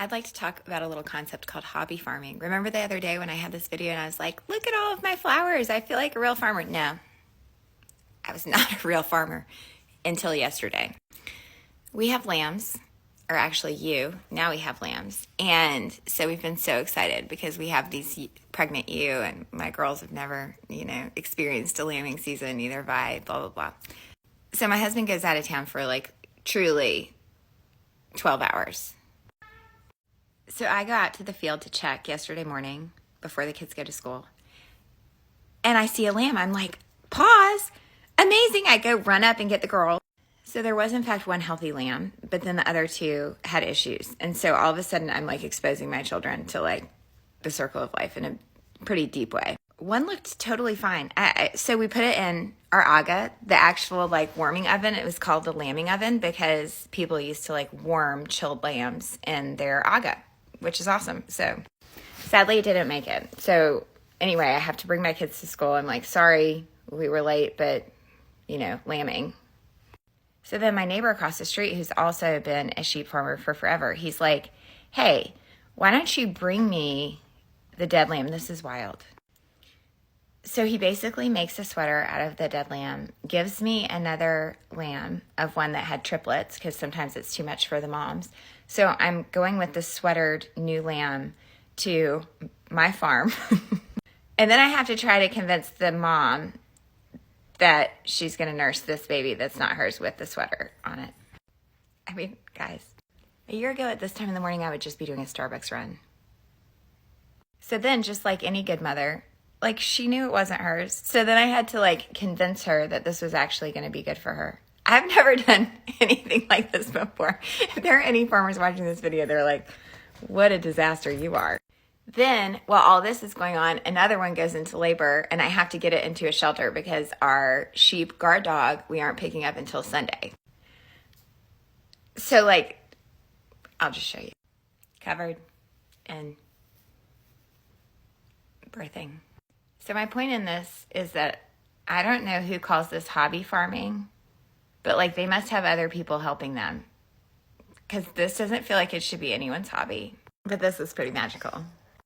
I'd like to talk about a little concept called hobby farming. Remember the other day when I had this video and I was like, look at all of my flowers. I feel like a real farmer. No, I was not a real farmer until yesterday. We have lambs, or actually now we have lambs. And so we've been so excited because we have these pregnant ewe, and my girls have never, experienced a lambing season, neither have I, blah, blah, blah. So my husband goes out of town for truly 12 hours. So I go out to the field to check yesterday morning before the kids go to school. And I see a lamb. I'm like, pause. Amazing. I go run up and get the girl. So there was, in fact, one healthy lamb, but then the other two had issues. And so all of a sudden, I'm exposing my children to the circle of life in a pretty deep way. One looked totally fine. So we put it in our aga, the actual warming oven. It was called the lambing oven because people used to warm chilled lambs in their aga, which is awesome. So sadly, it didn't make it. So anyway, I have to bring my kids to school. I'm like, sorry, we were late, but lambing. So then my neighbor across the street, who's also been a sheep farmer for forever, he's like, hey, why don't you bring me the dead lamb? This is wild. So he basically makes a sweater out of the dead lamb, gives me another lamb of one that had triplets, because sometimes it's too much for the moms. So I'm going with the sweatered new lamb to my farm. And then I have to try to convince the mom that she's going to nurse this baby that's not hers with the sweater on it. I mean, guys, a year ago at this time in the morning, I would just be doing a Starbucks run. So then, just like any good mother, she knew it wasn't hers. So then I had to convince her that this was actually going to be good for her. I've never done anything like this before. If there are any farmers watching this video, they're like, what a disaster you are. Then, while all this is going on, another one goes into labor, and I have to get it into a shelter because our sheep guard dog, we aren't picking up until Sunday. So, I'll just show you. Covered in birthing. So my point in this is that I don't know who calls this hobby farming, but they must have other people helping them, because this doesn't feel like it should be anyone's hobby. But this is pretty magical.